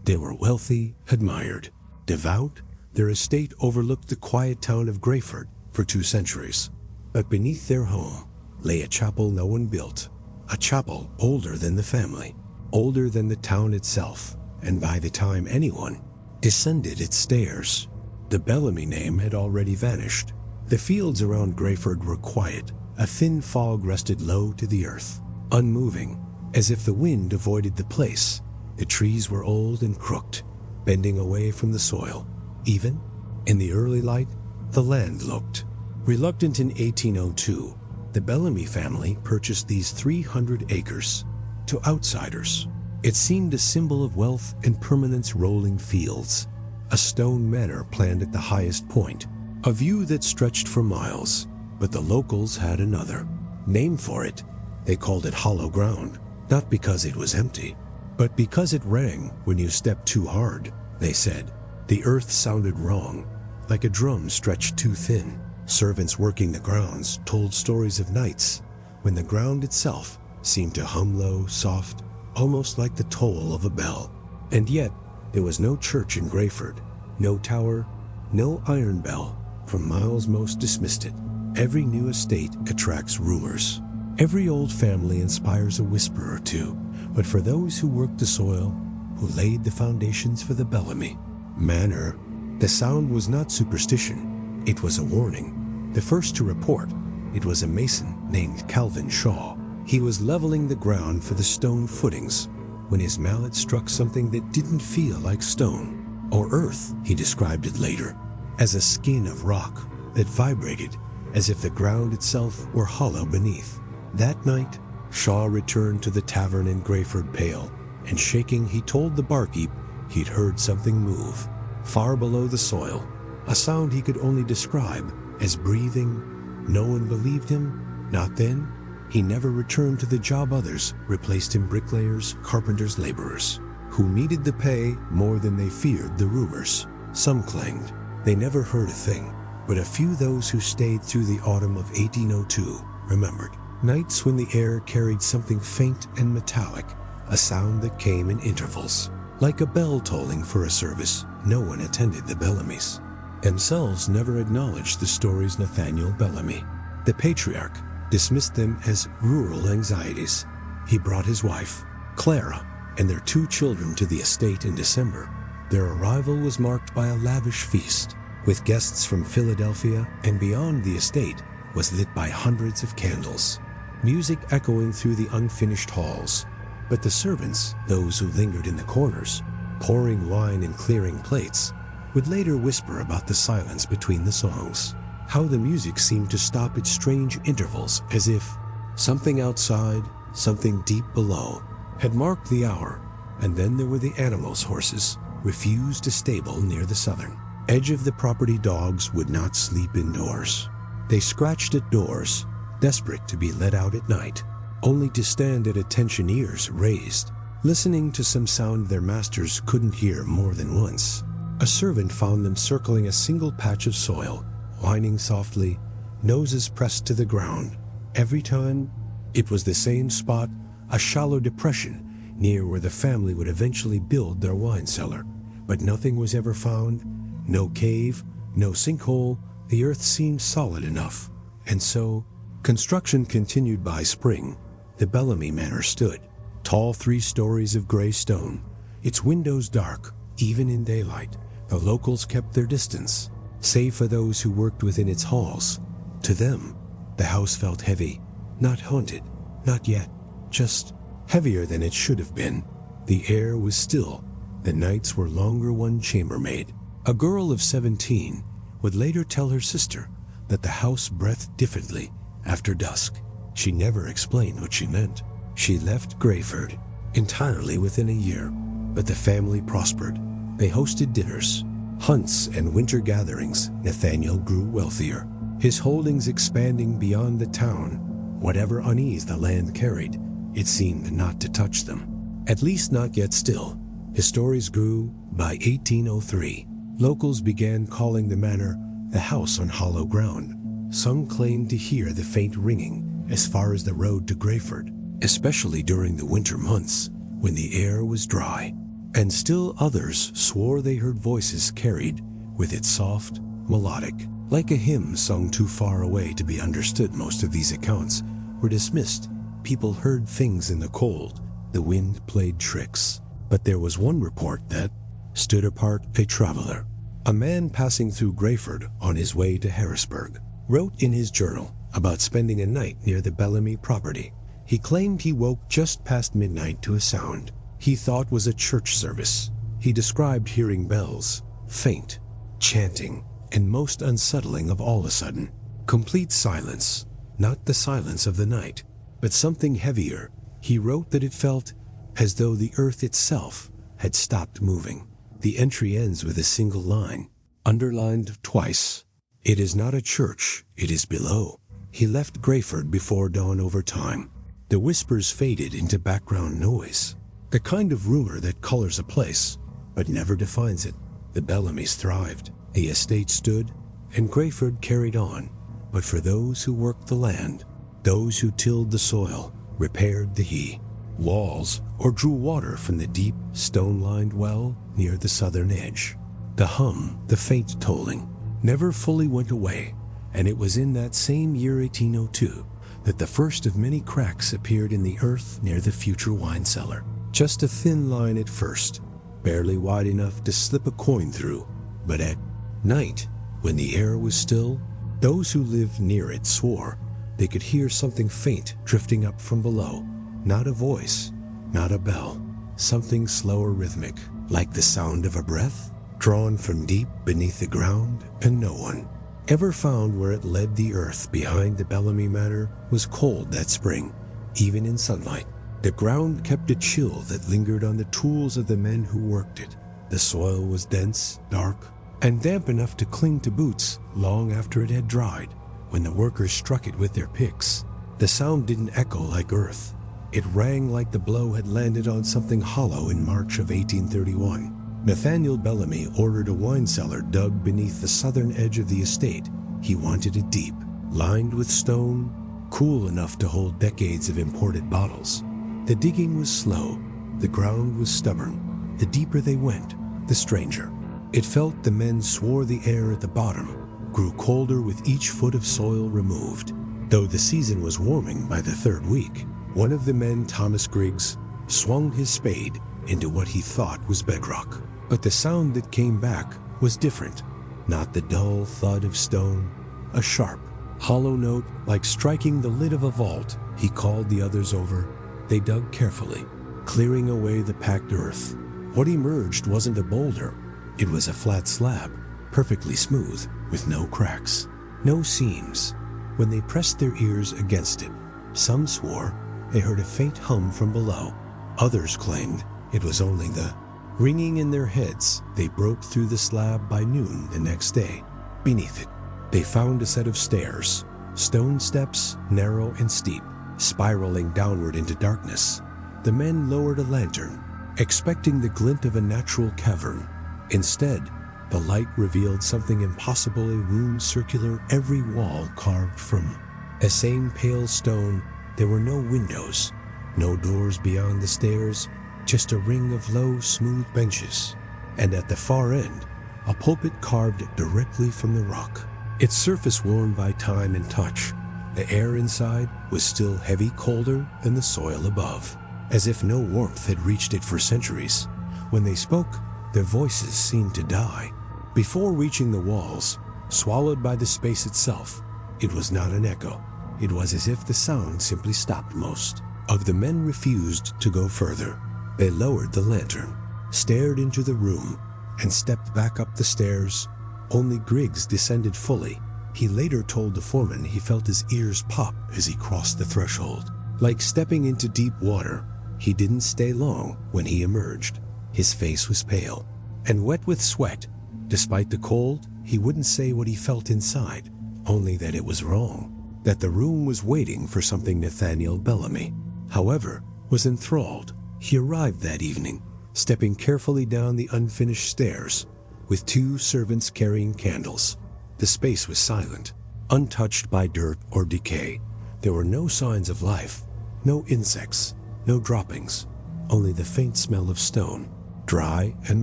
They were wealthy, admired. Devout, their estate overlooked the quiet town of Grayford for 2 centuries. But beneath their home lay a chapel no one built, a chapel older than the family, older than the town itself, and by the time anyone descended its stairs, the Bellamy name had already vanished. The fields around Grayford were quiet. A thin fog rested low to the earth, unmoving, as if the wind avoided the place. The trees were old and crooked, bending away from the soil. Even in the early light, the land looked reluctant. In 1802, the Bellamy family purchased these 300 acres. To outsiders, it seemed a symbol of wealth and permanence. Rolling fields, a stone manor planned at the highest point, a view that stretched for miles. But the locals had another name for it. They called it hollow ground, not because it was empty, but because it rang when you stepped too hard. They said the earth sounded wrong, like a drum stretched too thin. Servants working the grounds told stories of nights when the ground itself seemed to hum low, soft, almost like the toll of a bell. And yet, there was no church in Grayford, no tower, no iron bell. For miles most dismissed it. Every new estate attracts rumors. Every old family inspires a whisper or two. But for those who worked the soil, who laid the foundations for the Bellamy manor, the sound was not superstition. It was a warning. The first to report it was a mason named Calvin Shaw. He was leveling the ground for the stone footings when his mallet struck something that didn't feel like stone or earth. He described it later as a skin of rock that vibrated as if the ground itself were hollow beneath. That night, Shaw returned to the tavern in Grayford pale, and shaking, he told the barkeep he'd heard something move far below the soil, a sound he could only describe as breathing. No one believed him, not then. He never returned to the job. Others replaced him, bricklayers, carpenters, laborers, who needed the pay more than they feared the rumors. Some claimed they never heard a thing, but a few, those who stayed through the autumn of 1802, remembered nights when the air carried something faint and metallic, a sound that came in intervals, like a bell tolling for a service. No one attended. The Bellamys themselves never acknowledged the stories. Nathaniel Bellamy, the patriarch, dismissed them as rural anxieties. He brought his wife, Clara, and their 2 children to the estate in December. Their arrival was marked by a lavish feast, with guests from Philadelphia, and beyond the estate was lit by hundreds of candles, music echoing through the unfinished halls. But the servants, those who lingered in the corners, pouring wine and clearing plates, would later whisper about the silence between the songs, how the music seemed to stop at strange intervals, as if something outside, something deep below, had marked the hour. And then there were the animals. Horses refused to stable near the southern edge of the property. Dogs would not sleep indoors. They scratched at doors, desperate to be let out at night, only to stand at attention, ears raised, listening to some sound their masters couldn't hear more than once. A servant found them circling a single patch of soil, whining softly, noses pressed to the ground. Every time, it was the same spot, a shallow depression near where the family would eventually build their wine cellar. But nothing was ever found, no cave, no sinkhole. The earth seemed solid enough. And so, construction continued. By spring, the Bellamy Manor stood, tall 3 stories of gray stone, its windows dark, even in daylight. The locals kept their distance, save for those who worked within its halls. To them, the house felt heavy, not haunted, not yet, just heavier than it should have been. The air was still. The nights were longer. One chambermaid, a girl of 17, would later tell her sister that the house breathed differently after dusk. She never explained what she meant. She left Grayford entirely within a year, but the family prospered. They hosted dinners, hunts, and winter gatherings. Nathaniel grew wealthier, his holdings expanding beyond the town. Whatever unease the land carried, it seemed not to touch them. At least not yet. Still, his stories grew. By 1803, locals began calling the manor the house on hollow ground. Some claimed to hear the faint ringing as far as the road to Grayford, especially during the winter months when the air was dry. and still others swore they heard voices carried with it soft, melodic, like a hymn sung too far away to be understood. Most of these accounts were dismissed. People heard things in the cold. The wind played tricks. But there was one report that stood apart. A traveler, a man passing through Grayford on his way to Harrisburg, wrote in his journal about spending a night near the Bellamy property. He claimed he woke just past midnight to a sound he thought was a church service. He described hearing bells, faint, chanting, and most unsettling of all a sudden, complete silence, not the silence of the night, but something heavier. He wrote that it felt as though the earth itself had stopped moving. The entry ends with a single line, underlined twice. It is not a church, it is below. He left Grayford before dawn over time. The whispers faded into background noise, the kind of rumor that colors a place, but never defines it. The Bellamys thrived. The estate stood, and Grayford carried on. But for those who worked the land, those who tilled the soil, repaired the walls, or drew water from the deep, stone-lined well near the southern edge, the hum, the faint tolling, never fully went away, and it was in that same year 1802 that the first of many cracks appeared in the earth near the future wine cellar. Just a thin line at first, barely wide enough to slip a coin through, but at night, when the air was still, those who lived near it swore they could hear something faint drifting up from below. Not a voice, not a bell, something slower, rhythmic, like the sound of a breath drawn from deep beneath the ground, and no one ever found where it led. The earth behind the Bellamy manor was cold that spring, even in sunlight. The ground kept a chill that lingered on the tools of the men who worked it. The soil was dense, dark, and damp enough to cling to boots long after it had dried. When the workers struck it with their picks, the sound didn't echo like earth. It rang like the blow had landed on something hollow. In March of 1831, Nathaniel Bellamy ordered a wine cellar dug beneath the southern edge of the estate. He wanted it deep, lined with stone, cool enough to hold decades of imported bottles. The digging was slow, the ground was stubborn. The deeper they went, the stranger. It felt. The men swore the air at the bottom grew colder with each foot of soil removed. Though the season was warming by the third week, one of the men, Thomas Griggs, swung his spade into what he thought was bedrock. But the sound that came back was different. Not the dull thud of stone, a sharp, hollow note like striking the lid of a vault. He called the others over. They dug carefully, clearing away the packed earth. What emerged wasn't a boulder. It was a flat slab, perfectly smooth, with no cracks, no seams. When they pressed their ears against it, some swore they heard a faint hum from below. Others claimed it was only the ringing in their heads. They broke through the slab by noon the next day. Beneath it, they found a set of stairs, stone steps, narrow and steep, spiraling downward into darkness. The men lowered a lantern, expecting the glint of a natural cavern. Instead, the light revealed something impossible, a room circular, every wall carved from a same pale stone. There were no windows, no doors beyond the stairs, just a ring of low, smooth benches, and at the far end, a pulpit carved directly from the rock, its surface worn by time and touch. The air inside was still heavy, colder than the soil above, as if no warmth had reached it for centuries. When they spoke, their voices seemed to die. Before reaching the walls, swallowed by the space itself, it was not an echo. It was as if the sound simply stopped. Most of the men refused to go further. They lowered the lantern, stared into the room, and stepped back up the stairs. Only Griggs descended fully. He later told the foreman he felt his ears pop as he crossed the threshold. Like stepping into deep water, he didn't stay long when he emerged. His face was pale and wet with sweat. Despite the cold, he wouldn't say what he felt inside, only that it was wrong, that the room was waiting for something. Nathaniel Bellamy, however, was enthralled. He arrived that evening, stepping carefully down the unfinished stairs, with two servants carrying candles. The space was silent, untouched by dirt or decay. There were no signs of life, no insects, no droppings, only the faint smell of stone. dry and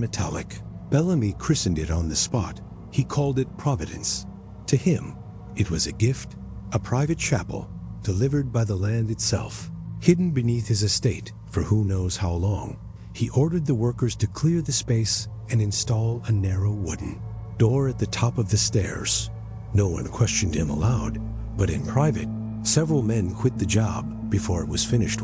metallic. Bellamy christened it on the spot. He called it Providence. To him, it was a gift, a private chapel, delivered by the land itself, hidden beneath his estate for who knows how long. He ordered the workers to clear the space and install a narrow wooden door at the top of the stairs. No one questioned him aloud, but in private, several men quit the job before it was finished.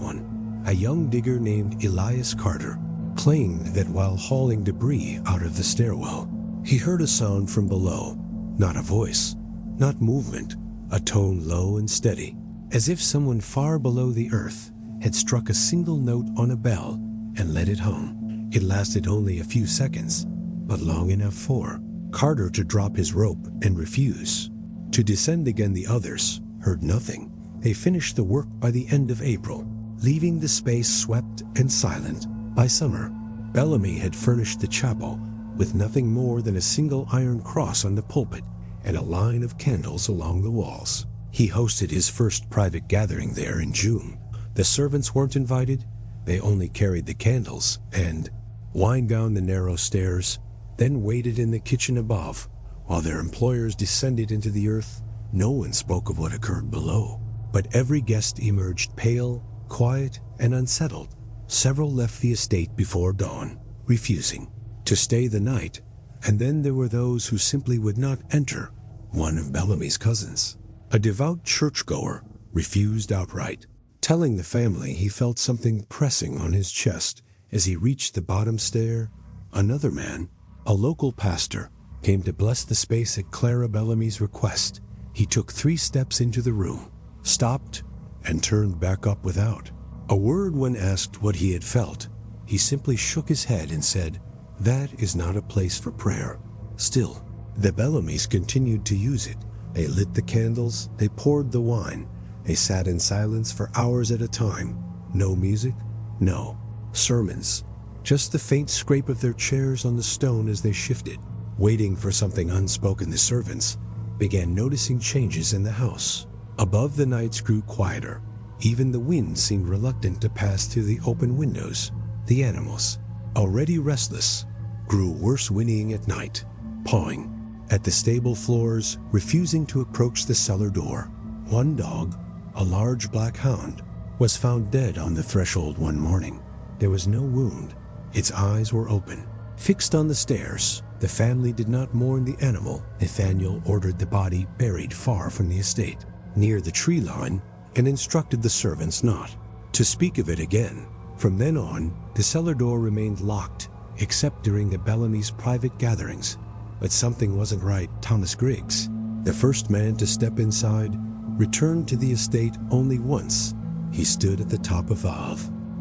A young digger named Elias Carter claimed that while hauling debris out of the stairwell, he heard a sound from below, not a voice, not movement, a tone low and steady, as if someone far below the earth had struck a single note on a bell and let it hum. It lasted only a few seconds, but long enough for Carter to drop his rope and refuse. To descend again, the others heard nothing. They finished the work by the end of April, leaving the space swept and silent. By summer, Bellamy had furnished the chapel with nothing more than a single iron cross on the pulpit and a line of candles along the walls. He hosted his first private gathering there in June. The servants weren't invited. They only carried the candles and whined down the narrow stairs, then waited in the kitchen above. While their employers descended into the earth, no one spoke of what occurred below. But every guest emerged pale, quiet, and unsettled. Several left the estate before dawn, refusing to stay the night, and then there were those who simply would not enter. One of Bellamy's cousins, a devout churchgoer, refused outright, telling the family he felt something pressing on his chest as he reached the bottom stair. Another man, a local pastor, came to bless the space at Clara Bellamy's request. He took 3 steps into the room, stopped, and turned back up without a word. When asked what he had felt, he simply shook his head and said, "That is not a place for prayer." Still, the Bellamys continued to use it. They lit the candles, they poured the wine, they sat in silence for hours at a time. No music, no sermons, just the faint scrape of their chairs on the stone as they shifted, waiting for something unspoken. The servants began noticing changes in the house. Above, the nights grew quieter. Even the wind seemed reluctant to pass through the open windows. The animals, already restless, grew worse, whinnying at night, pawing at the stable floors, refusing to approach the cellar door. One dog, a large black hound, was found dead on the threshold one morning. There was no wound. Its eyes were open, fixed on the stairs. The family did not mourn the animal. Nathaniel ordered the body buried far from the estate, near the tree line, and instructed the servants not to speak of it again. From then on, the cellar door remained locked, except during the Bellamy's private gatherings. But something wasn't right. Thomas Griggs, the first man to step inside, returned to the estate only once. He stood at the top of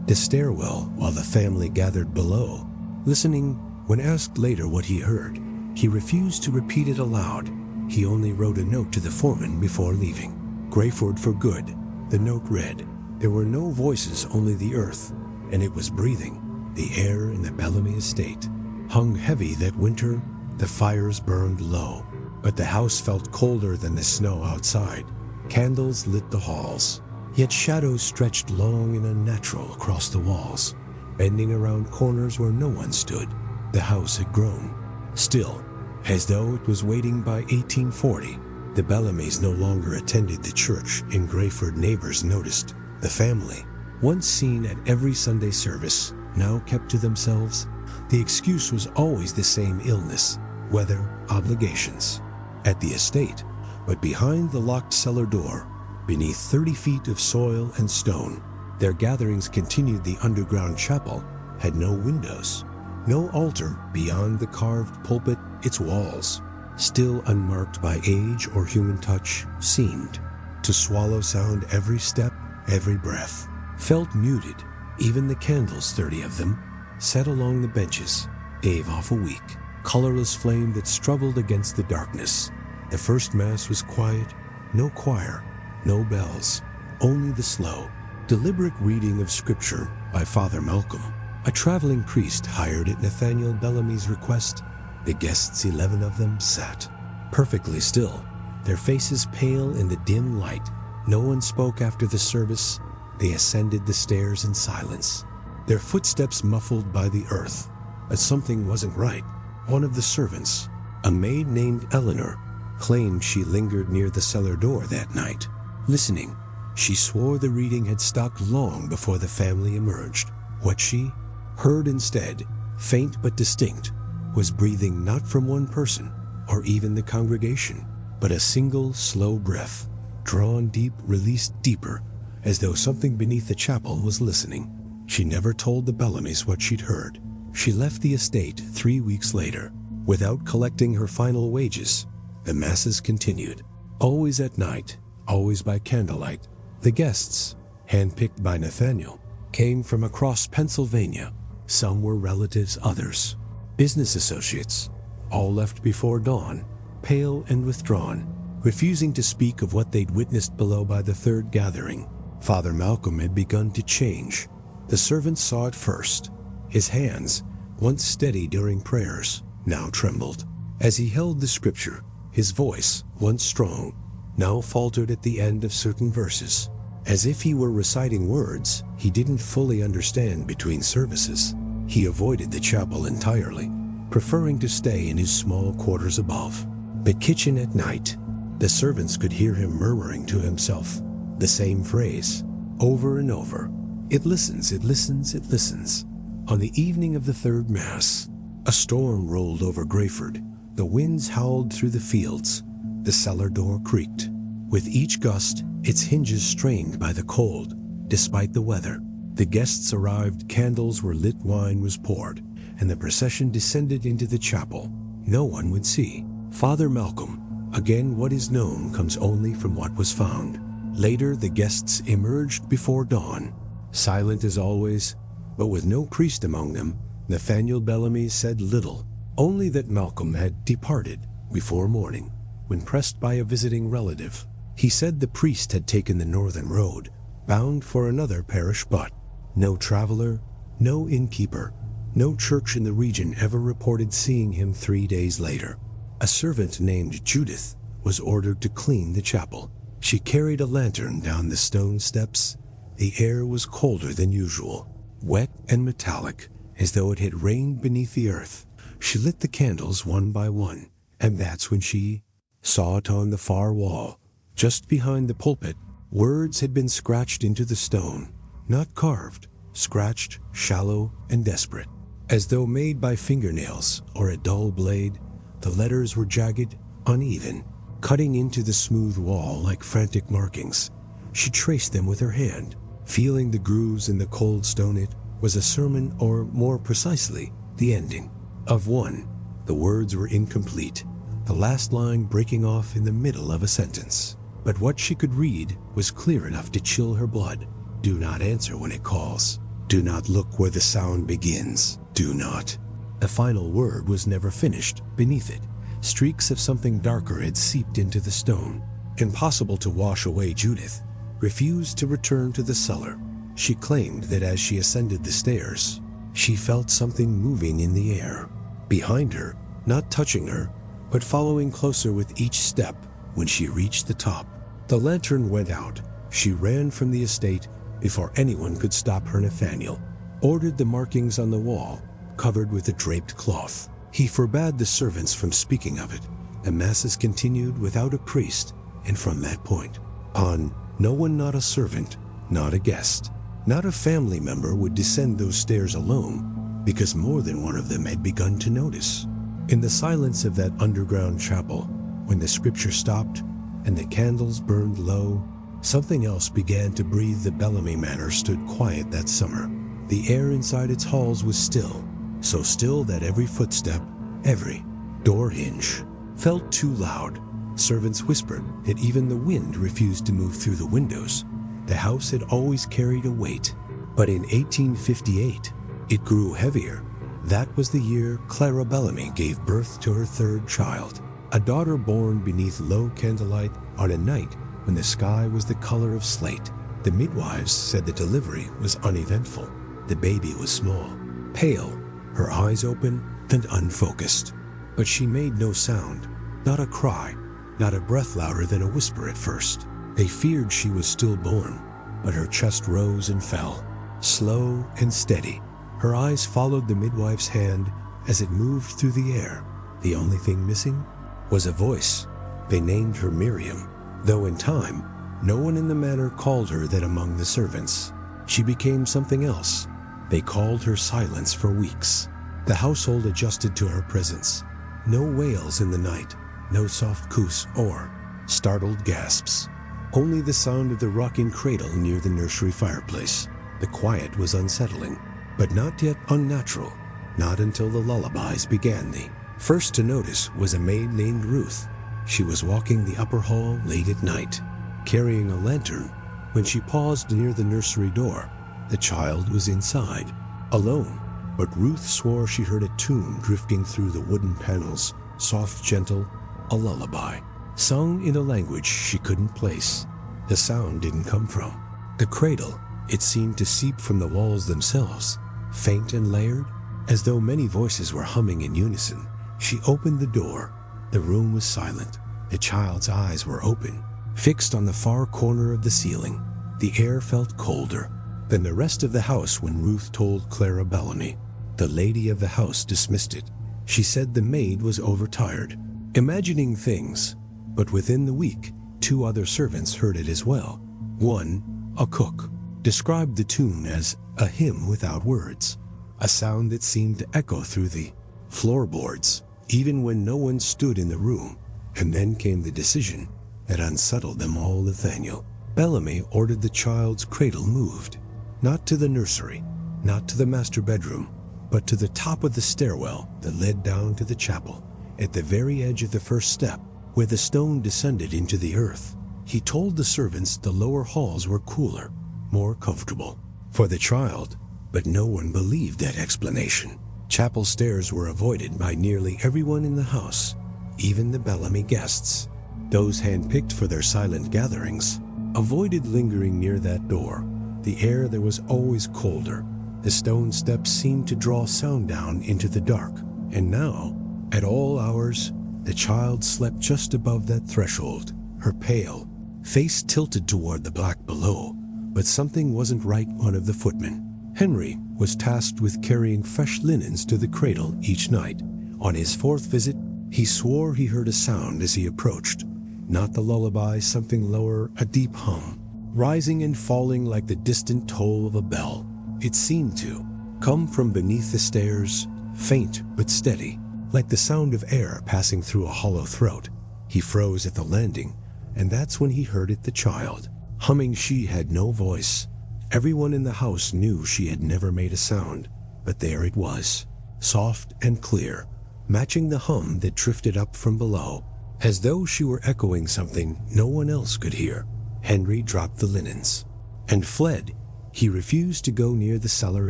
the stairwell while the family gathered below, listening. When asked later what he heard, he refused to repeat it aloud. He only wrote a note to the foreman before leaving. "Grayford for good." The note read, "There were no voices, only the earth, and it was breathing." The air in the Bellamy estate hung heavy that winter. The fires burned low, but the house felt colder than the snow outside. Candles lit the halls, yet shadows stretched long and unnatural across the walls, bending around corners where no one stood. The house had grown. Still, as though it was waiting. By 1840, the Bellamys no longer attended the church in Grayford. Neighbors noticed the family, once seen at every Sunday service, now kept to themselves. The excuse was always the same: illness, weather, obligations. At the estate, but behind the locked cellar door, beneath 30 feet of soil and stone, their gatherings continued. The underground chapel had no windows, no altar beyond the carved pulpit. Its walls, still unmarked by age or human touch, seemed to swallow sound. Every step, every breath, felt muted. Even the candles, 30 of them, set along the benches, gave off a weak, colorless flame that struggled against the darkness. The first Mass was quiet. No choir, no bells, only the slow, deliberate reading of Scripture by Father Malcolm, a traveling priest hired at Nathaniel Bellamy's request. The guests, 11 of them, sat perfectly still, their faces pale in the dim light. No one spoke after the service. They ascended the stairs in silence, their footsteps muffled by the earth. that something wasn't right. One of the servants, a maid named Eleanor, claimed she lingered near the cellar door that night. Listening, she swore the reading had stopped long before the family emerged. What she heard instead, faint but distinct, was breathing not from one person or even the congregation, but a single slow breath, drawn deep, released deeper, as though something beneath the chapel was listening. She never told the Bellamys what she'd heard. She left the estate 3 weeks later. Without collecting her final wages, the masses continued. Always at night, always by candlelight. The guests, handpicked by Nathaniel, came from across Pennsylvania. Some were relatives, others business associates. All left before dawn, pale and withdrawn, refusing to speak of what they'd witnessed below by the third gathering. Father Malcolm had begun to change. The servants saw it first. His hands, once steady during prayers, now trembled. As he held the scripture, his voice, once strong, now faltered at the end of certain verses. As if he were reciting words he didn't fully understand between services. He avoided the chapel entirely, preferring to stay in his small quarters above. The kitchen at night, the servants could hear him murmuring to himself the same phrase, over and over. It listens, it listens, it listens. On the evening of the third Mass, a storm rolled over Grayford. The winds howled through the fields. The cellar door creaked. With each gust, its hinges strained by the cold. Despite the weather, the guests arrived, candles were lit, wine was poured, and the procession descended into the chapel. No one would see. Father Malcolm, again, what is known comes only from what was found. Later, the guests emerged before dawn, silent as always, but with no priest among them. Nathaniel Bellamy said little, only that Malcolm had departed before morning, when pressed by a visiting relative. He said the priest had taken the northern road, bound for another parish, but no traveler, no innkeeper, no church in the region ever reported seeing him 3 days later. A servant named Judith was ordered to clean the chapel. She carried a lantern down the stone steps. The air was colder than usual, wet and metallic, as though it had rained beneath the earth. She lit the candles one by one, and that's when she saw it on the far wall, just behind the pulpit. Words had been scratched into the stone, not carved, scratched, shallow and desperate. As though made by fingernails or a dull blade, the letters were jagged, uneven, cutting into the smooth wall like frantic markings. She traced them with her hand, feeling the grooves in the cold stone. It was a sermon, or more precisely, the ending of one. The words were incomplete, the last line breaking off in the middle of a sentence. But what she could read was clear enough to chill her blood. Do not answer when it calls. Do not look where the sound begins. Do not. The final word was never finished. Beneath it, streaks of something darker had seeped into the stone. Impossible to wash away. Judith refused to return to the cellar. She claimed that as she ascended the stairs, she felt something moving in the air. Behind her, not touching her, but following closer with each step. When she reached the top, the lantern went out. She ran from the estate before anyone could stop her. Nathaniel ordered the markings on the wall covered with a draped cloth. He forbade the servants from speaking of it. The masses continued without a priest, and from that point on, no one, not a servant, not a guest, not a family member, would descend those stairs alone, because more than one of them had begun to notice. In the silence of that underground chapel, when the scripture stopped and the candles burned low, something else began to breathe. The Bellamy manor stood quiet that summer. The air inside its halls was still, so still that every footstep, every door hinge, felt too loud. Servants whispered that even the wind refused to move through the windows. The house had always carried a weight, but in 1858, it grew heavier. That was the year Clara Bellamy gave birth to her third child, a daughter born beneath low candlelight on a night when the sky was the color of slate. The midwives said the delivery was uneventful. The baby was small, pale, her eyes open and unfocused. But she made no sound, not a cry, not a breath louder than a whisper at first. They feared she was stillborn, but her chest rose and fell, slow and steady. Her eyes followed the midwife's hand as it moved through the air. The only thing missing was a voice. They named her Miriam, though in time, no one in the manor called her that among the servants. She became something else. They called her Silence for weeks. The household adjusted to her presence. No wails in the night, no soft coos or startled gasps. Only the sound of the rocking cradle near the nursery fireplace. The quiet was unsettling, but not yet unnatural. Not until the lullabies began. The first to notice was a maid named Ruth. She was walking the upper hall late at night, carrying a lantern. When she paused near the nursery door, the child was inside, alone. But Ruth swore she heard a tune drifting through the wooden panels, soft, gentle, a lullaby, sung in a language she couldn't place. The sound didn't come from the cradle. It seemed to seep from the walls themselves, faint and layered, as though many voices were humming in unison. She opened the door. The room was silent. The child's eyes were open, fixed on the far corner of the ceiling. The air felt colder than the rest of the house when Ruth told Clara Bellamy. The lady of the house dismissed it. She said the maid was overtired, imagining things. But within the week, 2 other servants heard it as well. One, a cook, described the tune as a hymn without words, a sound that seemed to echo through the floorboards, even when no one stood in the room. And then came the decision that unsettled them all. Nathaniel Bellamy ordered the child's cradle moved, not to the nursery, not to the master bedroom, but to the top of the stairwell that led down to the chapel, at the very edge of the first step, where the stone descended into the earth. He told the servants the lower halls were cooler, more comfortable for the child, but no one believed that explanation. Chapel stairs were avoided by nearly everyone in the house, even the Bellamy guests. Those handpicked for their silent gatherings avoided lingering near that door. The air there was always colder. The stone steps seemed to draw sound down into the dark. And now, at all hours, the child slept just above that threshold, her pale face tilted toward the black below. But something wasn't right. One of the footmen, Henry, was tasked with carrying fresh linens to the cradle each night. On his 4th visit, he swore he heard a sound as he approached. Not the lullaby, something lower, a deep hum, rising and falling like the distant toll of a bell. It seemed to come from beneath the stairs, faint but steady, like the sound of air passing through a hollow throat. He froze at the landing, and that's when he heard it. The child humming. She had no voice. Everyone in the house knew she had never made a sound, but there it was, soft and clear, matching the hum that drifted up from below, as though she were echoing something no one else could hear. Henry dropped the linens and fled. He refused to go near the cellar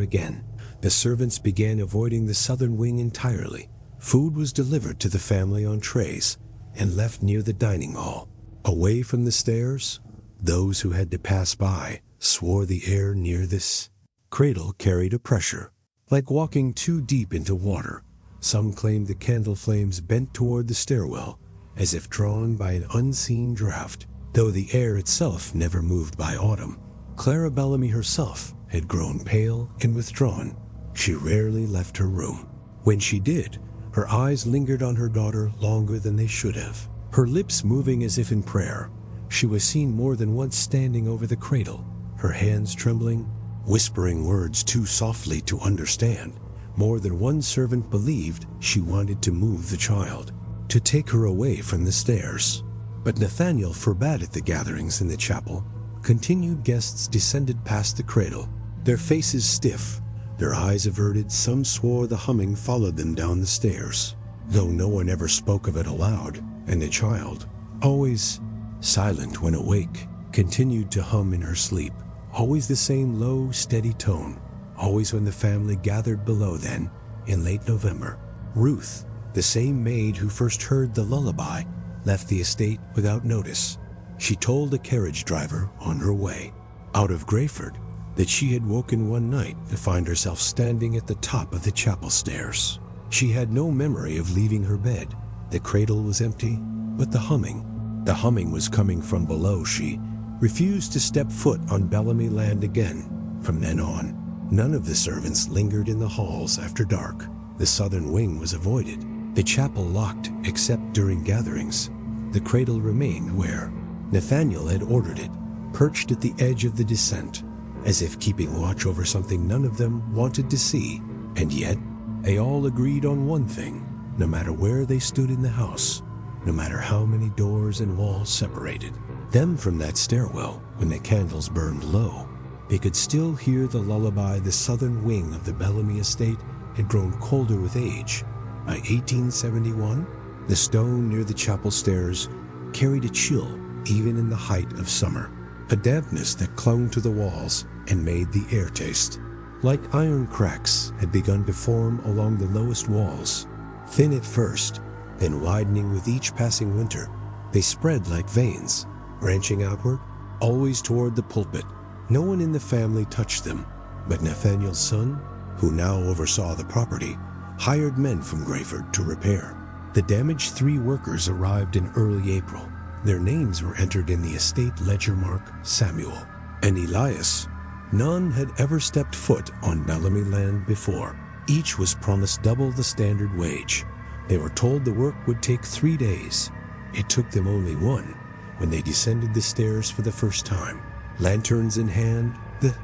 again. The servants began avoiding the southern wing entirely. Food was delivered to the family on trays and left near the dining hall. Away from the stairs, those who had to pass by swore the air near this cradle carried a pressure, like walking too deep into water. Some claimed the candle flames bent toward the stairwell, as if drawn by an unseen draft, though the air itself never moved by autumn. Clara Bellamy herself had grown pale and withdrawn. She rarely left her room. When she did, her eyes lingered on her daughter longer than they should have, her lips moving as if in prayer. She was seen more than once standing over the cradle, her hands trembling, whispering words too softly to understand. More than one servant believed she wanted to move the child, to take her away from the stairs. But Nathaniel forbade at the gatherings in the chapel. Continued guests descended past the cradle, their faces stiff, their eyes averted. Some swore the humming followed them down the stairs, though no one ever spoke of it aloud, and the child, always silent when awake, continued to hum in her sleep, always the same low, steady tone, always when the family gathered below. Then, in late November, Ruth, the same maid who first heard the lullaby, left the estate without notice. She told a carriage driver on her way out of Grayford that she had woken one night to find herself standing at the top of the chapel stairs. She had no memory of leaving her bed. The cradle was empty, but the humming was coming from below. She refused to step foot on Bellamy land again. From then on, none of the servants lingered in the halls after dark. The southern wing was avoided, the chapel locked except during gatherings. The cradle remained where Nathaniel had ordered it, perched at the edge of the descent, as if keeping watch over something none of them wanted to see. And yet, they all agreed on one thing: no matter where they stood in the house, no matter how many doors and walls separated them from that stairwell when the candles burned low, they could still hear the lullaby. The southern wing of the Bellamy estate had grown colder with age. By 1871, the stone near the chapel stairs carried a chill even in the height of summer, a dampness that clung to the walls and made the air taste. Like iron cracks had begun to form along the lowest walls, thin at first, then widening with each passing winter. They spread like veins, branching outward, always toward the pulpit. No one in the family touched them, but Nathaniel's son, who now oversaw the property, hired men from Grayford to repair. The damaged 3 workers arrived in early April. Their names were entered in the estate ledger mark Samuel and Elias. None had ever stepped foot on Bellamy land before. Each was promised double the standard wage. They were told the work would take 3 days. It took them only 1 when they descended the stairs for the first time. Lanterns in hand, the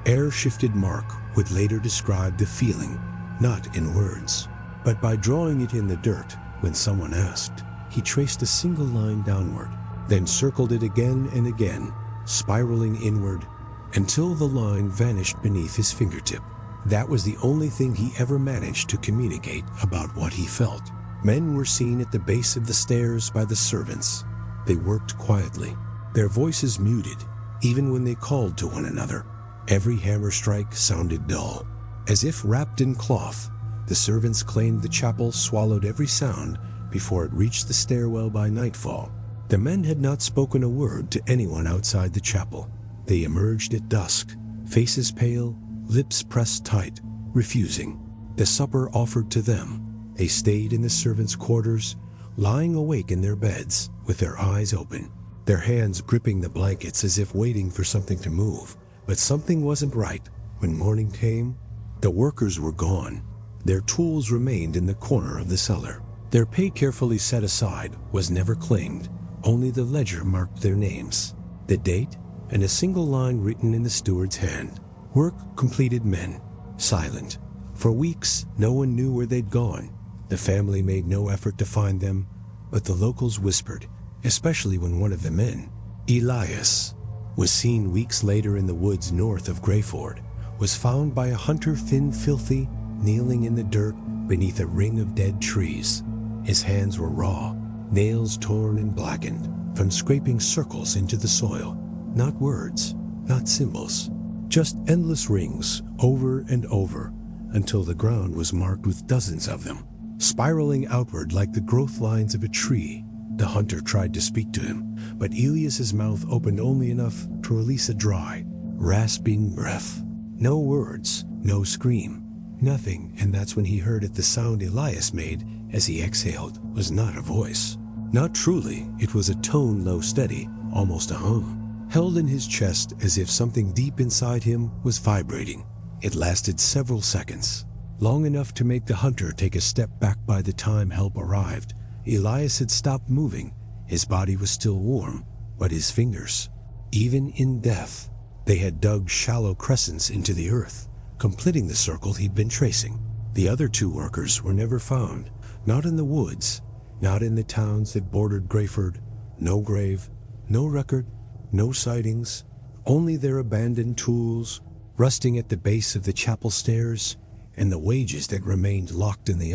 air-shifted Mark would later describe the feeling, not in words, but by drawing it in the dirt. When someone asked, he traced a single line downward, then circled it again and again, spiraling inward until the line vanished beneath his fingertip. That was the only thing he ever managed to communicate about what he felt. Men were seen at the base of the stairs by the servants. They worked quietly, their voices muted, even when they called to one another. Every hammer strike sounded dull. As if wrapped in cloth, the servants claimed the chapel swallowed every sound before it reached the stairwell by nightfall. The men had not spoken a word to anyone outside the chapel. They emerged at dusk, faces pale, lips pressed tight, refusing the supper offered to them. They stayed in the servants' quarters, lying awake in their beds with their eyes open, their hands gripping the blankets as if waiting for something to move. But something wasn't right. When morning came, the workers were gone. Their tools remained in the corner of the cellar. Their pay, carefully set aside, was never claimed. Only the ledger marked their names, the date, and a single line written in the steward's hand. Work completed men, silent. For weeks, no one knew where they'd gone. The family made no effort to find them, but the locals whispered, especially when one of the men, Elias, was seen weeks later in the woods north of Grayford, was found by a hunter, thin, filthy, kneeling in the dirt beneath a ring of dead trees. His hands were raw, nails torn and blackened from scraping circles into the soil. Not words, not symbols, just endless rings over and over until the ground was marked with dozens of them, spiraling outward like the growth lines of a tree. The hunter tried to speak to him, but Elias's mouth opened only enough to release a dry, rasping breath. No words, no scream, nothing, and that's when he heard it. The sound Elias made as he exhaled was not a voice. Not truly, it was a tone, low, steady, almost a hum, held in his chest as if something deep inside him was vibrating. It lasted several seconds, long enough to make the hunter take a step back. By the time help arrived, Elias had stopped moving. His body was still warm, but his fingers, even in death, they had dug shallow crescents into the earth, completing the circle he'd been tracing. The other 2 workers were never found, not in the woods, not in the towns that bordered Grayford. No grave, no record, no sightings, only their abandoned tools, rusting at the base of the chapel stairs, and the wages that remained locked in the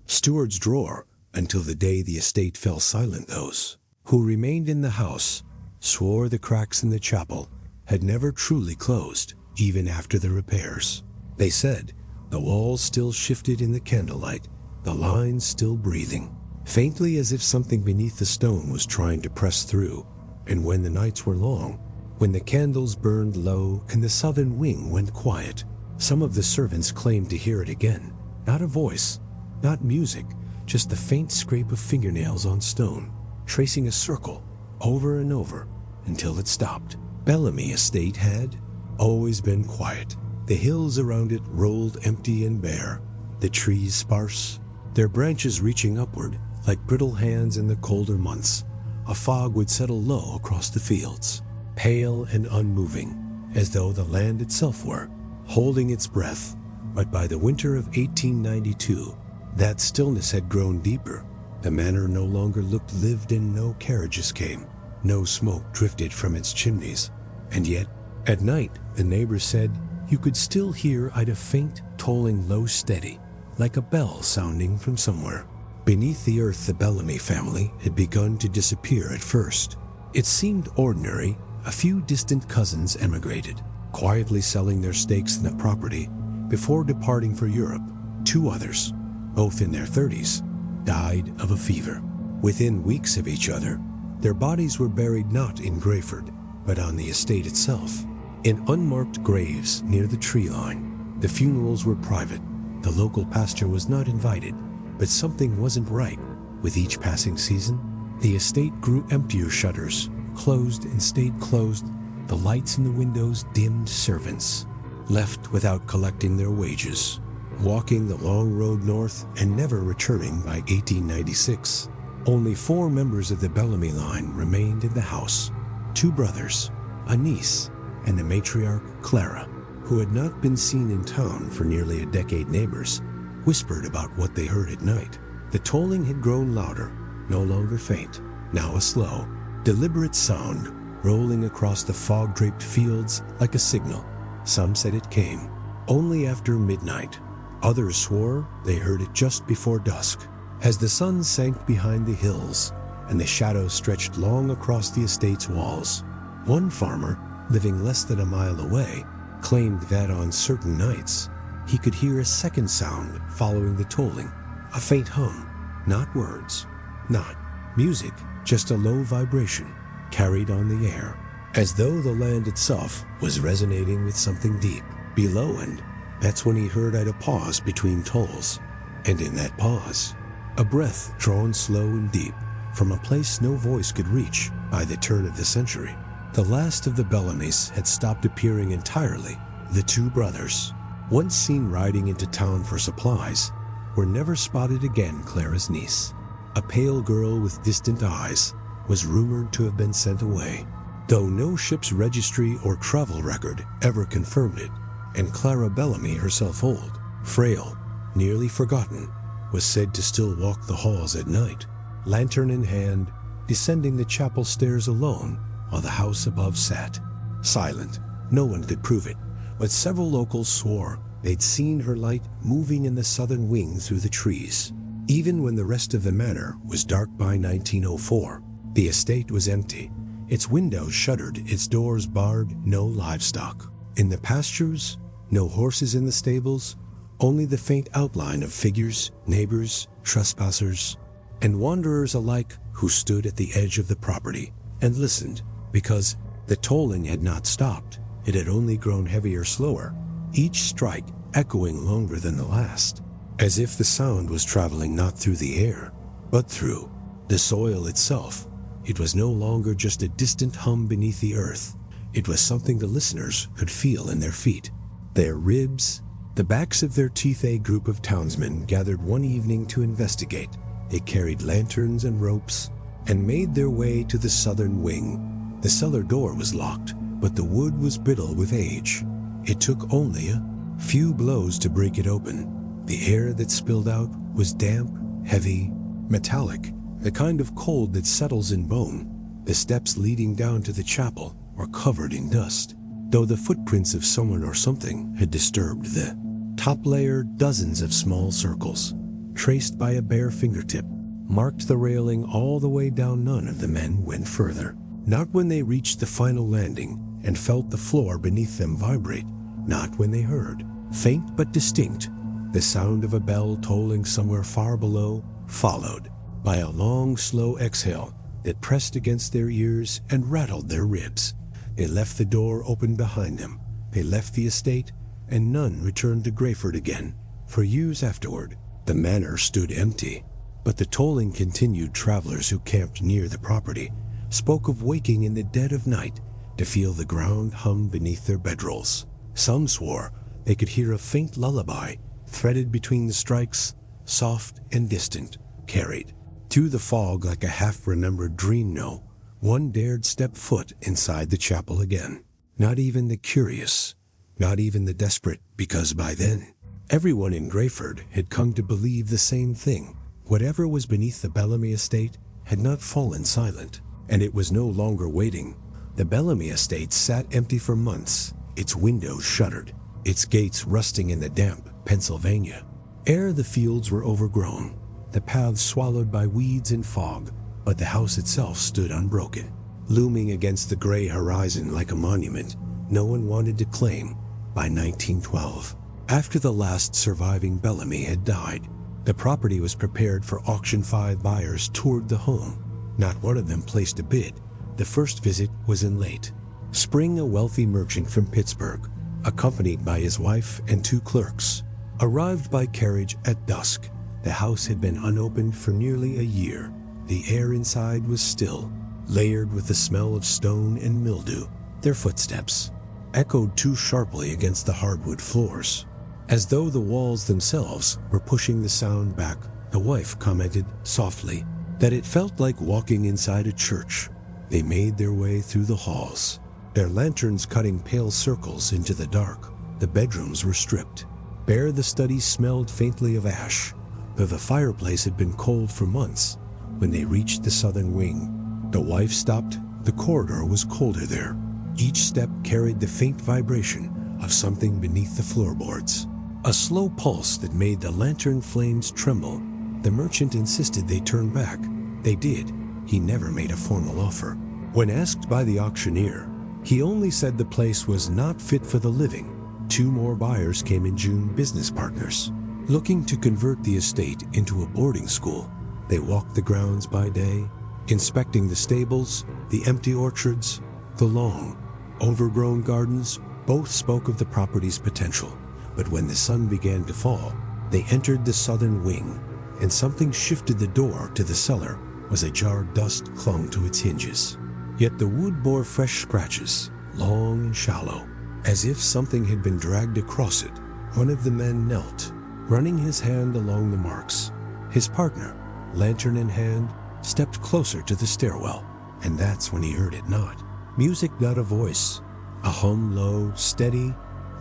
steward's drawer until the day the estate fell silent. Those who remained in the house swore the cracks in the chapel had never truly closed, even after the repairs. They said the walls still shifted in the candlelight, the lines still breathing, faintly as if something beneath the stone was trying to press through. And when the nights were long, when the candles burned low and the southern wing went quiet, some of the servants claimed to hear it again. Not a voice, not music, just the faint scrape of fingernails on stone, tracing a circle over and over until it stopped. Bellamy estate had always been quiet. The hills around it rolled empty and bare. the trees sparse, their branches reaching upward like brittle hands in the colder months. A fog would settle low across the fields, pale and unmoving, as though the land itself were, holding its breath. But by the winter of 1892, that stillness had grown deeper. The manor no longer looked lived in, no carriages came, no smoke drifted from its chimneys. And yet, at night, the neighbors said, you could still hear a faint, tolling low steady, like a bell sounding from somewhere. Beneath the earth, the Bellamy family had begun to disappear at first. It seemed ordinary. A few distant cousins emigrated, quietly selling their stakes in the property before departing for Europe. 2 others, both in their 30s, died of a fever. Within weeks of each other, their bodies were buried not in Grayford, but on the estate itself, in unmarked graves near the tree line. The funerals were private. The local pastor was not invited, but something wasn't right. With each passing season, the estate grew emptier. Shutters closed and stayed closed. The lights in the windows dimmed. Servants left without collecting their wages, walking the long road north and never returning. By 1896, only 4 members of the Bellamy line remained in the house. 2 brothers, a niece, and the matriarch, Clara, who had not been seen in town for nearly a decade. Neighbors whispered about what they heard at night. The tolling had grown louder, no longer faint, now a slow, deliberate sound, rolling across the fog-draped fields like a signal. Some said it came only after midnight. Others swore they heard it just before dusk, as the sun sank behind the hills and the shadows stretched long across the estate's walls. One farmer, living less than a mile away, claimed that on certain nights he could hear a second sound following the tolling, a faint hum, not words, not music, just a low vibration carried on the air, as though the land itself was resonating with something deep below. And that's when he heard a pause between tolls, and in that pause, a breath drawn slow and deep from a place no voice could reach. By the turn of the century, the last of the Bellamys had stopped appearing entirely. The 2 brothers, once seen riding into town for supplies, were never spotted again. Clara's niece, a pale girl with distant eyes, was rumored to have been sent away, though no ship's registry or travel record ever confirmed it. And Clara Bellamy, herself old, frail, nearly forgotten, was said to still walk the halls at night, lantern in hand, descending the chapel stairs alone while the house above sat silent. No one could prove it, but several locals swore they'd seen her light moving in the southern wing through the trees. Even when the rest of the manor was dark by 1904, the estate was empty, its windows shuttered, its doors barred. No livestock in the pastures, no horses in the stables, only the faint outline of figures, neighbors, trespassers, and wanderers alike who stood at the edge of the property and listened, because the tolling had not stopped. It had only grown heavier, slower, each strike echoing longer than the last, as if the sound was traveling not through the air, but through the soil itself. It was no longer just a distant hum beneath the earth. It was something the listeners could feel in their feet, their ribs, the backs of their teeth. A group of townsmen gathered one evening to investigate. They carried lanterns and ropes and made their way to the southern wing. The cellar door was locked, but the wood was brittle with age. It took only a few blows to break it open. The air that spilled out was damp, heavy, metallic, the kind of cold that settles in bone. The steps leading down to the chapel were covered in dust, though the footprints of someone or something had disturbed the top layer. Dozens of small circles, traced by a bare fingertip, marked the railing all the way down. None of the men went further, not when they reached the final landing and felt the floor beneath them vibrate, not when they heard, faint but distinct, the sound of a bell tolling somewhere far below, followed by a long, slow exhale that pressed against their ears and rattled their ribs. They left the door open behind them. They left the estate, and none returned to Grayford again. For years afterward, the manor stood empty, but the tolling continued. Travelers who camped near the property spoke of waking in the dead of night to feel the ground hum beneath their bedrolls. Some swore they could hear a faint lullaby threaded between the strikes, soft and distant, carried. Through the fog like a half-remembered dream, no one dared step foot inside the chapel again. Not even the curious, not even the desperate, because by then, everyone in Grayford had come to believe the same thing. Whatever was beneath the Bellamy estate had not fallen silent, and it was no longer waiting. The Bellamy estate sat empty for months, its windows shuttered, its gates rusting in the damp Pennsylvania. Ere the fields were overgrown, the paths swallowed by weeds and fog, but the house itself stood unbroken, looming against the gray horizon like a monument no one wanted to claim. By 1912, after the last surviving Bellamy had died, the property was prepared for auction. 5 buyers toured the home. Not one of them placed a bid. The first visit was in late spring. A wealthy merchant from Pittsburgh, accompanied by his wife and 2 clerks, arrived by carriage at dusk. The house had been unopened for nearly a year. The air inside was still, layered with the smell of stone and mildew. Their footsteps echoed too sharply against the hardwood floors, as though the walls themselves were pushing the sound back. The wife commented softly that it felt like walking inside a church. They made their way through the halls, their lanterns cutting pale circles into the dark. The bedrooms were stripped bare. The study smelled faintly of ash, though the fireplace had been cold for months. When they reached the southern wing, the wife stopped. The corridor was colder there. Each step carried the faint vibration of something beneath the floorboards, a slow pulse that made the lantern flames tremble. The merchant insisted they turn back. They did. He never made a formal offer. When asked by the auctioneer, he only said the place was not fit for the living. 2 more buyers came in June, business partners, looking to convert the estate into a boarding school. They walked the grounds by day, inspecting the stables, the empty orchards, the long, overgrown gardens. Both spoke of the property's potential. But when the sun began to fall, they entered the southern wing, and something shifted. The door to the cellar was ajar. Dust clung to its hinges, yet the wood bore fresh scratches, long and shallow, as if something had been dragged across it. One of the men knelt, running his hand along the marks. His partner, lantern in hand, stepped closer to the stairwell, and that's when he heard it. Not music, not a voice. A hum, low, steady,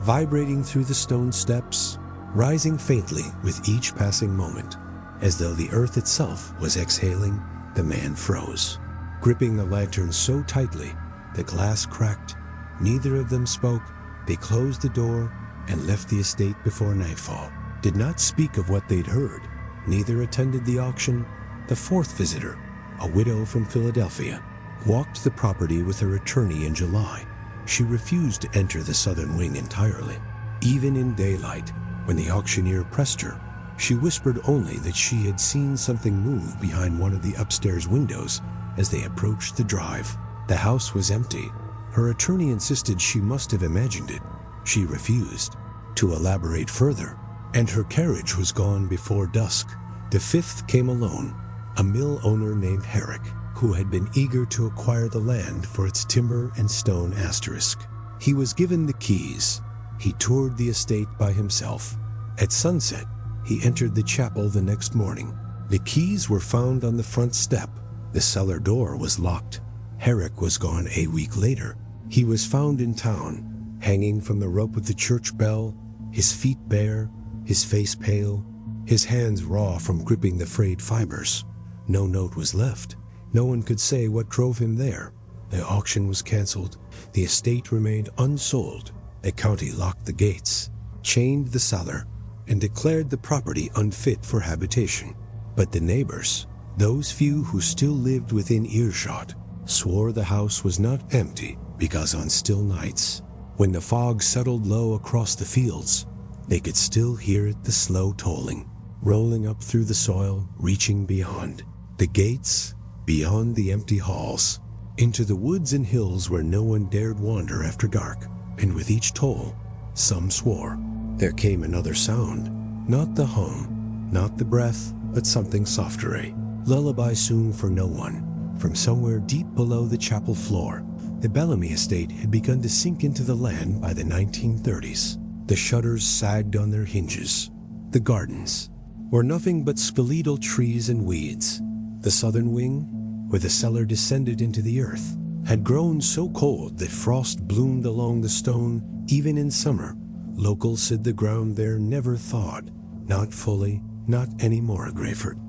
vibrating through the stone steps, rising faintly with each passing moment, as though the earth itself was exhaling. The man froze, gripping the lantern so tightly the glass cracked. Neither of them spoke. They closed the door and left the estate before nightfall. Did not speak of what they'd heard. Neither attended the auction. The 4th visitor, a widow from Philadelphia, walked the property with her attorney in July. She refused to enter the southern wing entirely. Even in daylight, when the auctioneer pressed her, she whispered only that she had seen something move behind one of the upstairs windows as they approached the drive. The house was empty. Her attorney insisted she must have imagined it. She refused to elaborate further, and her carriage was gone before dusk. The 5th came alone, a mill owner named Herrick, who had been eager to acquire the land for its timber and stone. He was given the keys. He toured the estate by himself. At sunset, he entered the chapel the next morning. The keys were found on the front step. The cellar door was locked. Herrick was gone a week later. He was found in town, hanging from the rope of the church bell, his feet bare, his face pale, his hands raw from gripping the frayed fibers. No note was left. No one could say what drove him there. The auction was canceled. The estate remained unsold. The county locked the gates, chained the cellar, and declared the property unfit for habitation. But the neighbors, those few who still lived within earshot, swore the house was not empty, because on still nights, when the fog settled low across the fields, they could still hear it, the slow tolling, rolling up through the soil, reaching beyond the gates, beyond the empty halls, into the woods and hills where no one dared wander after dark. And with each toll, some swore. There came another sound, not the hum, not the breath, but something softer, a lullaby soon for no one. From somewhere deep below the chapel floor, the Bellamy estate had begun to sink into the land by the 1930s. The shutters sagged on their hinges. The gardens were nothing but skeletal trees and weeds. The southern wing, where the cellar descended into the earth, had grown so cold that frost bloomed along the stone even in summer. Locals said the ground there never thawed. Not fully, not anymore, Grayford.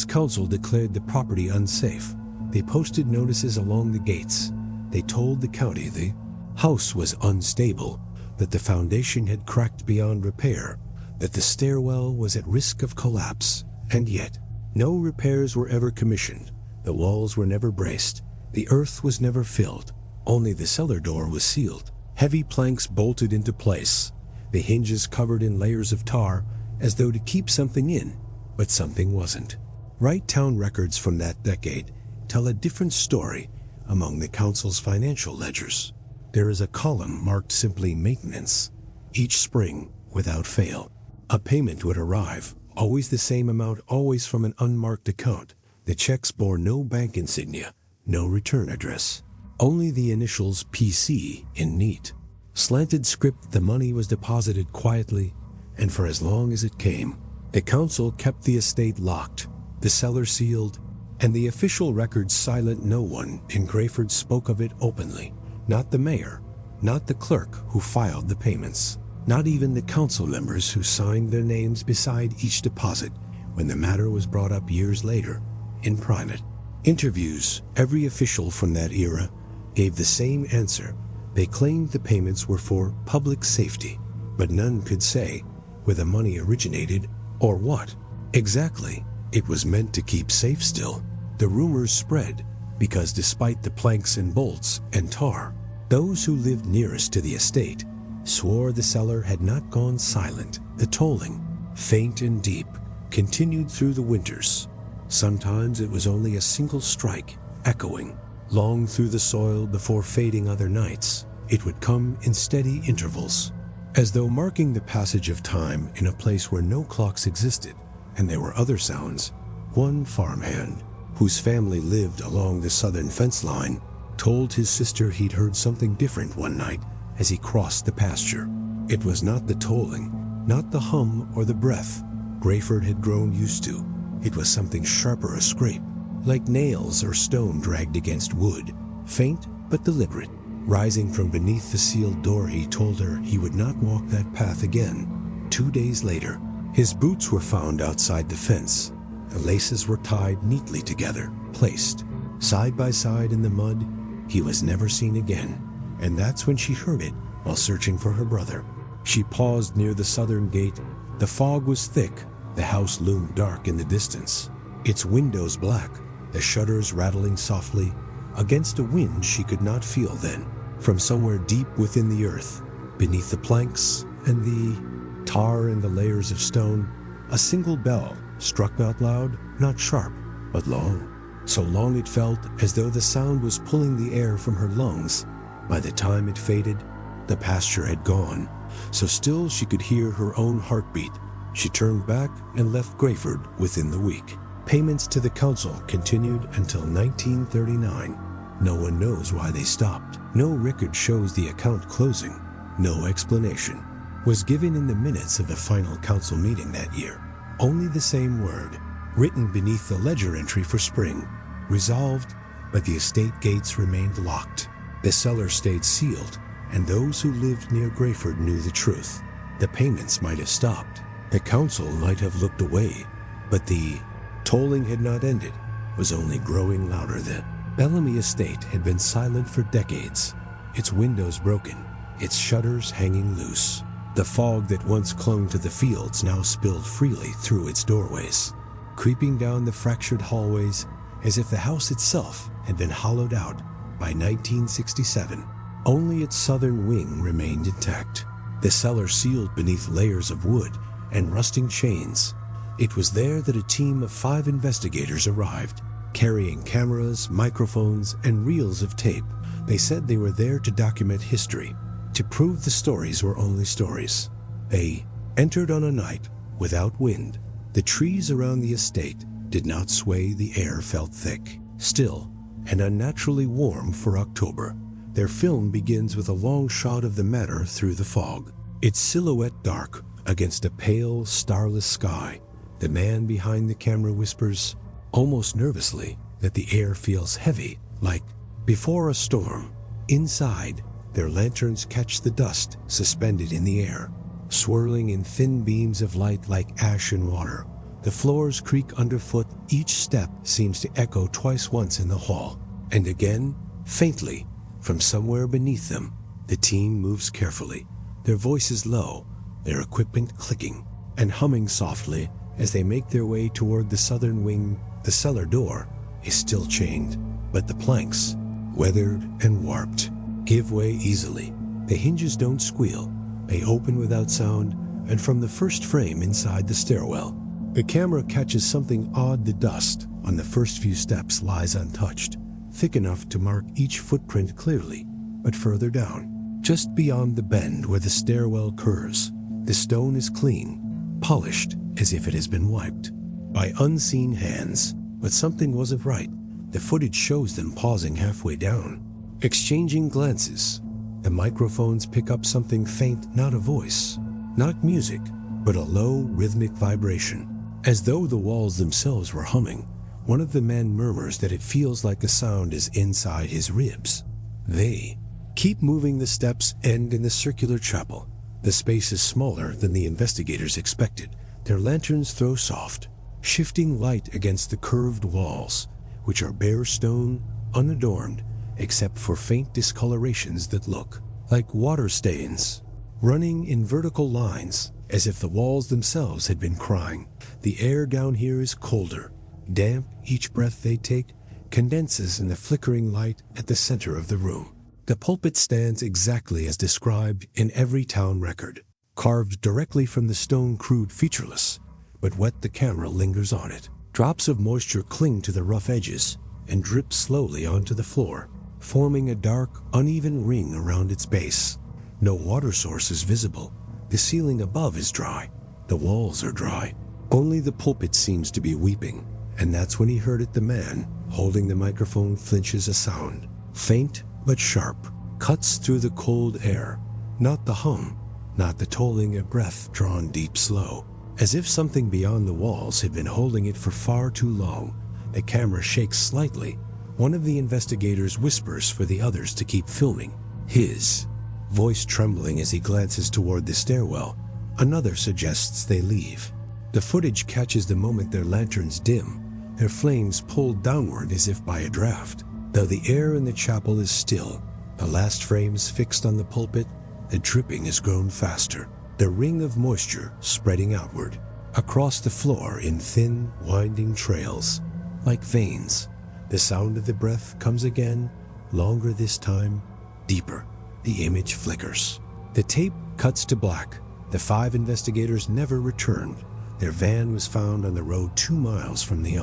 Council declared the property unsafe. They posted notices along the gates. They told the county the house was unstable, that the foundation had cracked beyond repair, that the stairwell was at risk of collapse. And yet, no repairs were ever commissioned. The walls were never braced. The earth was never filled. Only the cellar door was sealed. Heavy planks bolted into place. The hinges covered in layers of tar, as though to keep something in, but something wasn't. Wright Town records from that decade tell a different story among the council's financial ledgers. There is a column marked simply maintenance. Each spring, without fail, a payment would arrive, always the same amount, always from an unmarked account. The checks bore no bank insignia, no return address, only the initials PC in neat, slanted script. The money was deposited quietly, and for as long as it came. The council kept the estate locked, the cellar sealed, and the official records silent. No one in Grayford spoke of it openly. Not the mayor, not the clerk who filed the payments, not even the council members who signed their names beside each deposit when the matter was brought up years later in private interviews. Every official from that era gave the same answer. They claimed the payments were for public safety, but none could say where the money originated or what exactly it was meant to keep safe. Still, the rumors spread because despite the planks and bolts and tar, those who lived nearest to the estate swore the cellar had not gone silent. The tolling, faint and deep, continued through the winters. Sometimes it was only a single strike, echoing long through the soil before fading. Other nights, it would come in steady intervals, as though marking the passage of time in a place where no clocks existed. And there were other sounds. One farmhand, whose family lived along the southern fence line, told his sister he'd heard something different one night as he crossed the pasture. It was not the tolling, not the hum or the breath Grayford had grown used to. It was something sharper, a scrape, like nails or stone dragged against wood, faint but deliberate. Rising from beneath the sealed door, he told her he would not walk that path again. 2 days later, his boots were found outside the fence. The laces were tied neatly together, placed side by side in the mud. He was never seen again, and that's when she heard it while searching for her brother. She paused near the southern gate. The fog was thick. The house loomed dark in the distance, its windows black, the shutters rattling softly against a wind she could not feel then. From somewhere deep within the earth, beneath the planks and the tar and the layers of stone, a single bell struck out loud, not sharp, but long. So long it felt as though the sound was pulling the air from her lungs. By the time it faded, the pasture had gone, so still she could hear her own heartbeat. She turned back and left Grayford within the week. Payments to the council continued until 1939. No one knows why they stopped. No record shows the account closing. No explanation was given in the minutes of the final council meeting that year. Only the same word, written beneath the ledger entry for spring. Resolved, but the estate gates remained locked. The cellar stayed sealed, and those who lived near Grayford knew the truth. The payments might have stopped. The council might have looked away, but the tolling had not ended, was only growing louder. The Bellamy estate had been silent for decades, its windows broken, its shutters hanging loose. The fog that once clung to the fields now spilled freely through its doorways, creeping down the fractured hallways as if the house itself had been hollowed out. By 1967, only its southern wing remained intact, the cellar sealed beneath layers of wood and rusting chains. It was there that a team of 5 investigators arrived, carrying cameras, microphones, and reels of tape. They said they were there to document history, to prove the stories were only stories. They entered on a night without wind. The trees around the estate did not sway. The air felt thick, still, and unnaturally warm for October. Their film begins with a long shot of the manor through the fog, its silhouette dark Against a pale, starless sky, the man behind the camera whispers, almost nervously, that the air feels heavy, like before a storm. Inside, their lanterns catch the dust suspended in the air, swirling in thin beams of light like ash in water. The floors creak underfoot. Each step seems to echo twice once in the hall. And again, faintly, from somewhere beneath them, the team moves carefully, their voices low, their equipment clicking and humming softly as they make their way toward the southern wing. The cellar door is still chained, but the planks, weathered and warped, give way easily. The hinges don't squeal. They open without sound, and from the first frame inside the stairwell, the camera catches something odd. The dust on the first few steps lies untouched, thick enough to mark each footprint clearly, but further down, just beyond the bend where the stairwell curves, the stone is clean, polished as if it has been wiped by unseen hands. But something wasn't right. The footage shows them pausing halfway down, exchanging glances. The microphones pick up something faint, not a voice, not music, but a low, rhythmic vibration, as though the walls themselves were humming. One of the men murmurs that it feels like the sound is inside his ribs. They keep moving. The steps end in the circular chapel. The space is smaller than the investigators expected. Their lanterns throw soft, shifting light against the curved walls, which are bare stone, unadorned, except for faint discolorations that look like water stains, running in vertical lines, as if the walls themselves had been crying. The air down here is colder, damp. Each breath they take condenses in the flickering light at the center of the room. The pulpit stands exactly as described in every town record, carved directly from the stone, crude, featureless, but wet. The camera lingers on it. Drops of moisture cling to the rough edges and drip slowly onto the floor, forming a dark, uneven ring around its base. No water source is visible. The ceiling above is dry. The walls are dry. Only the pulpit seems to be weeping, and that's when he heard it. The man holding the microphone flinches. A sound, faint but sharp, cuts through the cold air. Not the hum, not the tolling, a breath drawn deep, slow, as if something beyond the walls had been holding it for far too long. The camera shakes slightly. One of the investigators whispers for the others to keep filming, his voice trembling as he glances toward the stairwell. Another suggests they leave. The footage catches the moment their lanterns dim, their flames pulled downward as if by a draft. Though the air in the chapel is still, the last frames fixed on the pulpit, the dripping has grown faster, the ring of moisture spreading outward, across the floor in thin, winding trails, like veins. The sound of the breath comes again, longer this time, deeper. The image flickers. The tape cuts to black. The 5 investigators never returned. Their van was found on the road 2 miles from the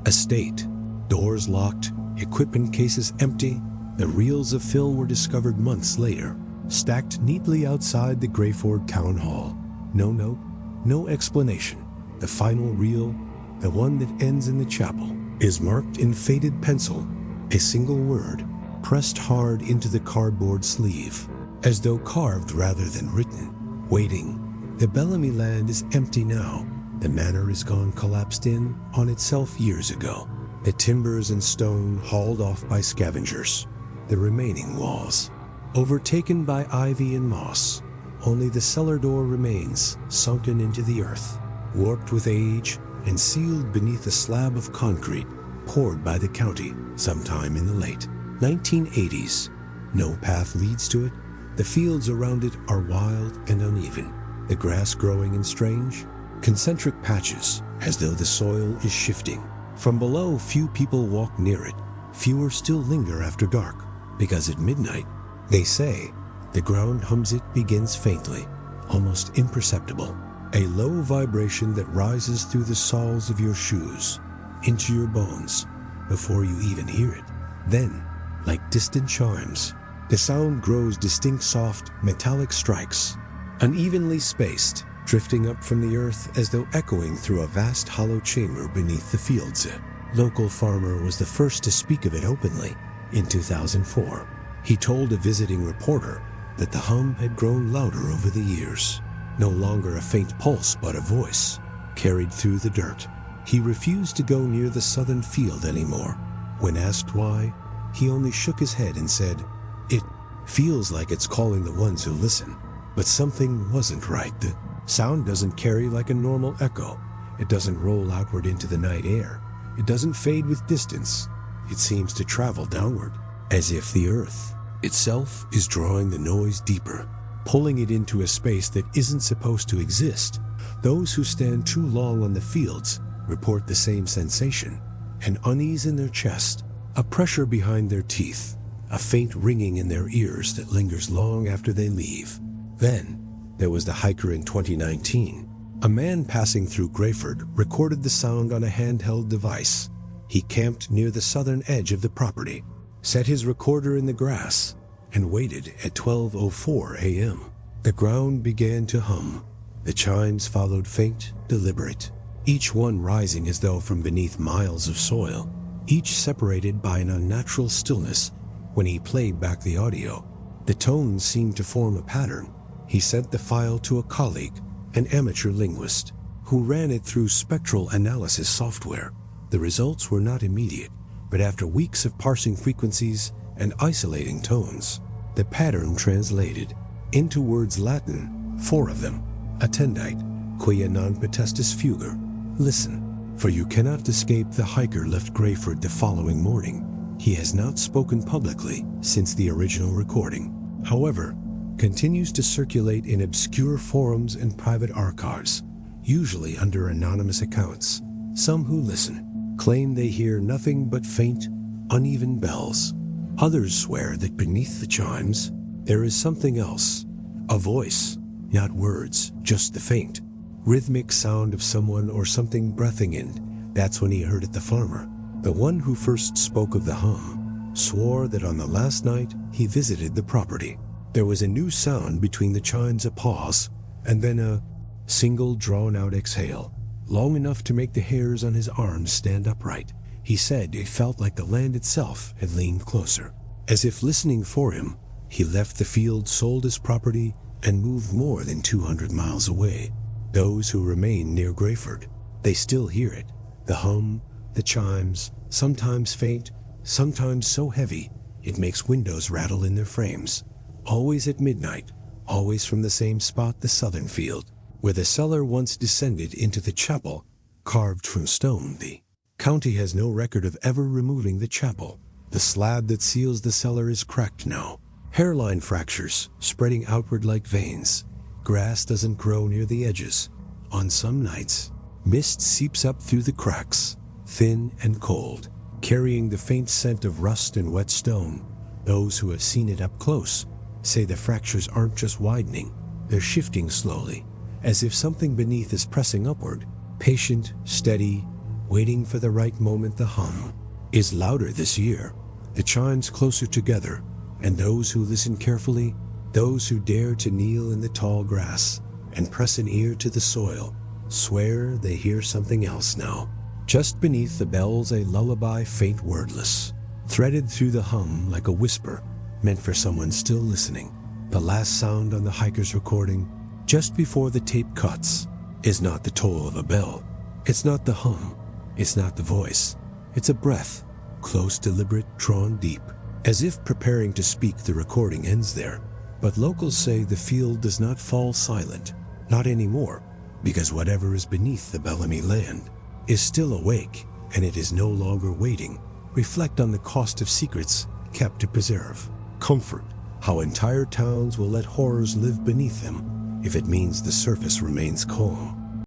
estate. Doors locked, equipment cases empty. The reels of film were discovered months later, stacked neatly outside the Grayford town hall. No note, no explanation. The final reel, the one that ends in the chapel, is marked in faded pencil, a single word, pressed hard into the cardboard sleeve, as though carved rather than written. Waiting. The Bellamy land is empty now. The manor is gone, collapsed in on itself years ago. The timbers and stone hauled off by scavengers. The remaining walls overtaken by ivy and moss. Only the cellar door remains, sunken into the earth, warped with age and sealed beneath a slab of concrete poured by the county sometime in the late 1980s. No path leads to it. The fields around it are wild and uneven, the grass growing in strange, concentric patches, as though the soil is shifting. From below, few people walk near it. Fewer still linger after dark, because at midnight, they say, the ground hums. It begins faintly, almost imperceptible, a low vibration that rises through the soles of your shoes, into your bones, before you even hear it. Then, like distant chimes, the sound grows distinct, soft, metallic strikes, unevenly spaced, drifting up from the earth as though echoing through a vast hollow chamber beneath the fields. A local farmer was the first to speak of it openly in 2004. He told a visiting reporter that the hum had grown louder over the years, no longer a faint pulse but a voice, carried through the dirt. He refused to go near the southern field anymore. When asked why, he only shook his head and said, "It feels like it's calling the ones who listen." But something wasn't right. The sound doesn't carry like a normal echo. It doesn't roll outward into the night air. It doesn't fade with distance. It seems to travel downward, as if the earth itself is drawing the noise deeper, pulling it into a space that isn't supposed to exist. Those who stand too long on the fields report the same sensation: an unease in their chest, a pressure behind their teeth, a faint ringing in their ears that lingers long after they leave. Then, there was the hiker in 2019. A man passing through Grayford recorded the sound on a handheld device. He camped near the southern edge of the property, set his recorder in the grass, and waited at 12:04 a.m. The ground began to hum. The chimes followed faint, deliberate, each one rising as though from beneath miles of soil, each separated by an unnatural stillness. When he played back the audio, the tones seemed to form a pattern. He sent the file to a colleague, an amateur linguist, who ran it through spectral analysis software. The results were not immediate, but after weeks of parsing frequencies and isolating tones, the pattern translated into words Latin, 4 of them: attendite, quia non potestis fugere. Listen, for you cannot escape. The hiker left Grayford the following morning. He has not spoken publicly since the original recording. However, continues to circulate in obscure forums and private archives, usually under anonymous accounts. Some who listen claim they hear nothing but faint, uneven bells. Others swear that beneath the chimes there is something else, a voice, not words, just the faint, rhythmic sound of someone or something breathing in. That's when he heard it. The farmer, the one who first spoke of the hum, swore that on the last night he visited the property, there was a new sound between the chimes: a pause, and then a single drawn-out exhale, long enough to make the hairs on his arms stand upright. He said it felt like the land itself had leaned closer. As if listening for him, he left the field, sold his property, and moved more than 200 miles away. Those who remain near Grayford, they still hear it, the hum, the chimes, sometimes faint, sometimes so heavy it makes windows rattle in their frames. Always at midnight, always from the same spot, the southern field, where the cellar once descended into the chapel, carved from stone. The county has no record of ever removing the chapel. The slab that seals the cellar is cracked now, hairline fractures spreading outward like veins. Grass doesn't grow near the edges. On some nights, mist seeps up through the cracks, thin and cold, carrying the faint scent of rust and wet stone. Those who have seen it up close say the fractures aren't just widening, they're shifting slowly, as if something beneath is pressing upward, patient, steady, waiting for the right moment. The hum is louder this year, the chimes closer together, and those who listen carefully, those who dare to kneel in the tall grass and press an ear to the soil, swear they hear something else now. Just beneath the bells, a lullaby, faint, wordless, threaded through the hum like a whisper meant for someone still listening. The last sound on the hiker's recording, just before the tape cuts, is not the toll of a bell. It's not the hum. It's not the voice. It's a breath, close, deliberate, drawn deep, as if preparing to speak. The recording ends there, but locals say the field does not fall silent, not anymore, because whatever is beneath the Bellamy land is still awake, and it is no longer waiting. Reflect on the cost of secrets kept to preserve. Comfort how entire towns will let horrors live beneath them if it means the surface remains calm.